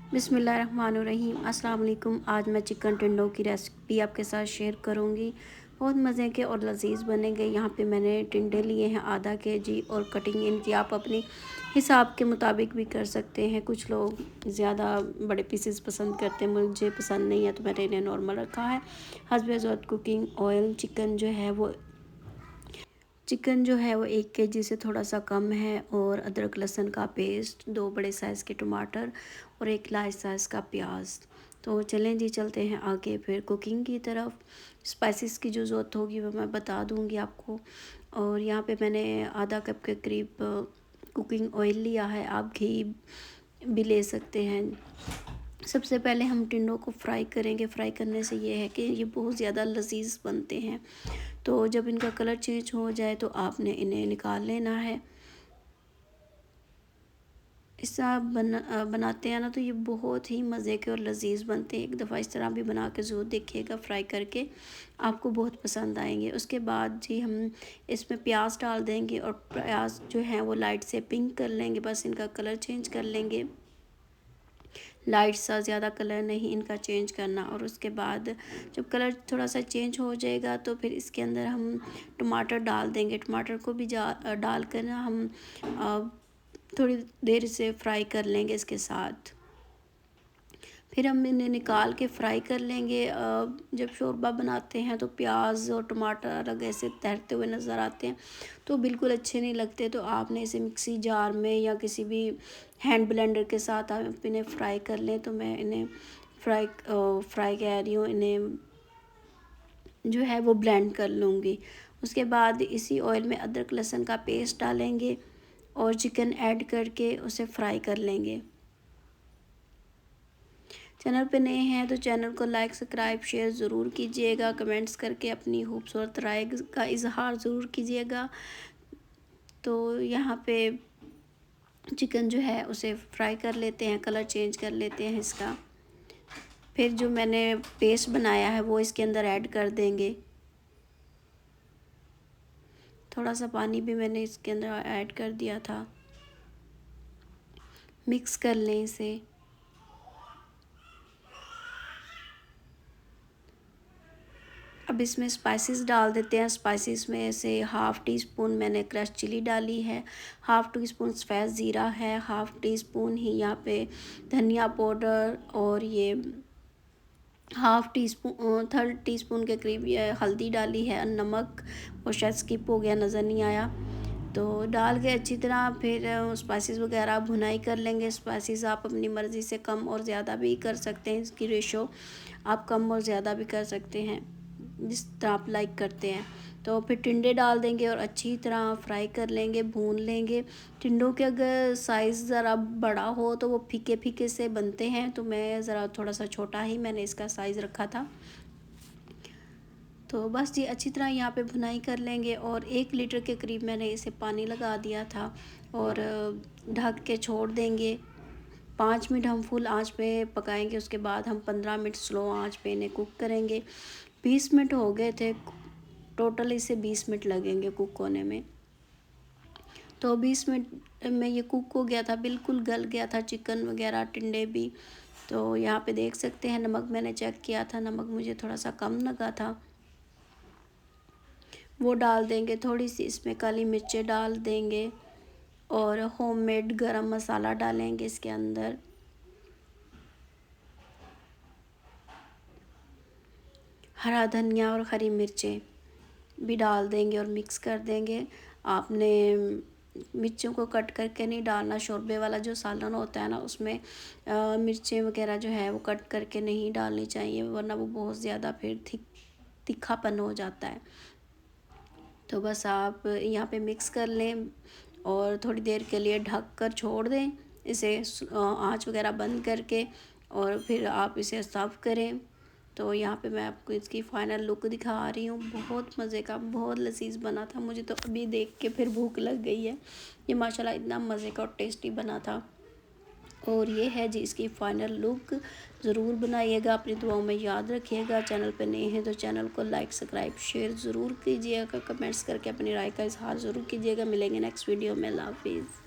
बिस्मिल्लाहिर्रहमानिर्रहीम। अस्सलाम वालेकुम। आज मैं चिकन टिंडों की रेसिपी आपके साथ शेयर करूंगी। बहुत मज़े के और लजीज बनेंगे। यहाँ पे मैंने टिंडे लिए हैं आधा केजी और कटिंग इनकी आप अपनी हिसाब के मुताबिक भी कर सकते हैं। कुछ लोग ज़्यादा बड़े पीसेस पसंद करते हैं, मुझे पसंद नहीं है तो मैंने इन्हें नॉर्मल रखा है। हस्बे ज़रूरत कुकिंग ऑयल। चिकन जो है वो 1 केजी से थोड़ा सा कम है। और अदरक लहसुन का पेस्ट, 2 बड़े साइज़ के टमाटर और 1 लार्ज साइज़ का प्याज। तो चलें जी, चलते हैं आगे फिर कुकिंग की तरफ। स्पाइसेस की जो ज़रूरत होगी वो मैं बता दूंगी आपको। और यहाँ पे मैंने आधा कप के करीब कुकिंग ऑयल लिया है, आप घी भी ले सकते हैं। सबसे पहले हम टिंडों को फ्राई करेंगे। फ्राई करने से ये है कि ये बहुत ज़्यादा लजीज बनते हैं। तो जब इनका कलर चेंज हो जाए तो आपने इन्हें निकाल लेना है। इससे आप बनाते हैं ना तो ये बहुत ही मज़े के और लजीज बनते हैं। एक दफ़ा इस तरह भी बना के ज़रूर देखिएगा, फ्राई करके आपको बहुत पसंद आएंगे। उसके बाद जी हम इसमें प्याज डाल देंगे और प्याज जो है वो लाइट से पिंक कर लेंगे, बस इनका कलर चेंज कर लेंगे। लाइट सा, ज़्यादा कलर नहीं इनका चेंज करना। और उसके बाद जब कलर थोड़ा सा चेंज हो जाएगा तो फिर इसके अंदर हम टमाटर डाल देंगे। टमाटर को भी डाल कर ना हम थोड़ी देर से फ्राई कर लेंगे इसके साथ। फिर हम इन्हें निकाल के फ्राई कर लेंगे। जब शोरबा बनाते हैं तो प्याज और टमाटर अलग ऐसे तैरते हुए नज़र आते हैं तो बिल्कुल अच्छे नहीं लगते। तो आपने इसे मिक्सी जार में या किसी भी हैंड ब्लेंडर के साथ आप इन्हें फ्राई कर लें। तो मैं इन्हें फ्राई कह रही हूँ, इन्हें जो है वो ब्लेंड कर लूँगी। उसके बाद इसी ऑयल में अदरक लहसुन का पेस्ट डालेंगे और चिकन ऐड करके उसे फ्राई कर लेंगे। चैनल पे नए हैं तो चैनल को लाइक सब्सक्राइब शेयर ज़रूर कीजिएगा। कमेंट्स करके अपनी खूबसूरत राय का इजहार ज़रूर कीजिएगा। तो यहाँ पे चिकन जो है उसे फ्राई कर लेते हैं, कलर चेंज कर लेते हैं इसका। फिर जो मैंने पेस्ट बनाया है वो इसके अंदर ऐड कर देंगे। थोड़ा सा पानी भी मैंने इसके अंदर ऐड कर दिया था। मिक्स कर लें इसे। अब इसमें स्पाइसेस डाल देते हैं। स्पाइसेस में से हाफ़ टी स्पून मैंने क्रश चिली डाली है, हाफ़ टी स्पून सफ़ेद ज़ीरा है, हाफ़ टी स्पून ही यहाँ पे धनिया पाउडर और ये half tea spoon 1/3 tea spoon के करीब ये हल्दी डाली है। नमक वो शायद स्किप हो गया, नज़र नहीं आया। तो डाल के अच्छी तरह फिर स्पाइसेस वगैरह भुनाई कर लेंगे। स्पाइसेस आप अपनी मर्ज़ी से कम और ज़्यादा भी कर सकते हैं, इसकी रेशो आप कम और ज़्यादा भी कर सकते हैं जिस तरह आप लाइक करते हैं। तो फिर टिंडे डाल देंगे और अच्छी तरह फ्राई कर लेंगे, भून लेंगे। टिंडों के अगर साइज़ ज़रा बड़ा हो तो वो फीके फीके से बनते हैं, तो मैं ज़रा थोड़ा सा छोटा ही मैंने इसका साइज़ रखा था। तो बस जी अच्छी तरह यहाँ पे भुनाई कर लेंगे। और 1 लीटर के करीब मैंने इसे पानी लगा दिया था और ढक के छोड़ देंगे। 5 मिनट हम फुल आंच पे पकाएंगे। उसके बाद हम 15 मिनट स्लो आंच पे इन्हें कुक करेंगे। 20 मिनट हो गए थे, टोटल इसे 20 मिनट लगेंगे कुक होने में। तो 20 मिनट में ये कुक हो गया था, बिल्कुल गल गया था चिकन वगैरह, टिंडे भी। तो यहाँ पे देख सकते हैं नमक मैंने चेक किया था, नमक मुझे थोड़ा सा कम लगा था, वो डाल देंगे। थोड़ी सी इसमें काली मिर्चें डाल देंगे और होममेड गरम मसाला डालेंगे इसके अंदर। हरा धनिया और हरी मिर्चें भी डाल देंगे और मिक्स कर देंगे। आपने मिर्चों को कट करके नहीं डालना। शोरबे वाला जो सालन होता है ना उसमें मिर्चें वगैरह जो है वो कट करके नहीं डालनी चाहिए, वरना वो बहुत ज़्यादा फिर तीखापन हो जाता है। तो बस आप यहाँ पे मिक्स कर लें और थोड़ी देर के लिए ढक कर छोड़ दें इसे, आँच वगैरह बंद करके। और फिर आप इसे सर्व करें। तो यहाँ पे मैं आपको इसकी फ़ाइनल लुक दिखा रही हूँ। बहुत मज़े का, बहुत लजीज बना था। मुझे तो अभी देख के फिर भूख लग गई है। ये माशाल्लाह इतना मज़े का और टेस्टी बना था। और ये है जी इसकी फ़ाइनल लुक। ज़रूर बनाइएगा, अपनी दुआओं में याद रखिएगा। चैनल पे नए हैं तो चैनल को लाइक सब्सक्राइब शेयर ज़रूर कीजिएगा। कमेंट्स करके अपनी राय का इजहार ज़रूर कीजिएगा। मिलेंगे नेक्स्ट वीडियो में। अल्लाह हाफिज़।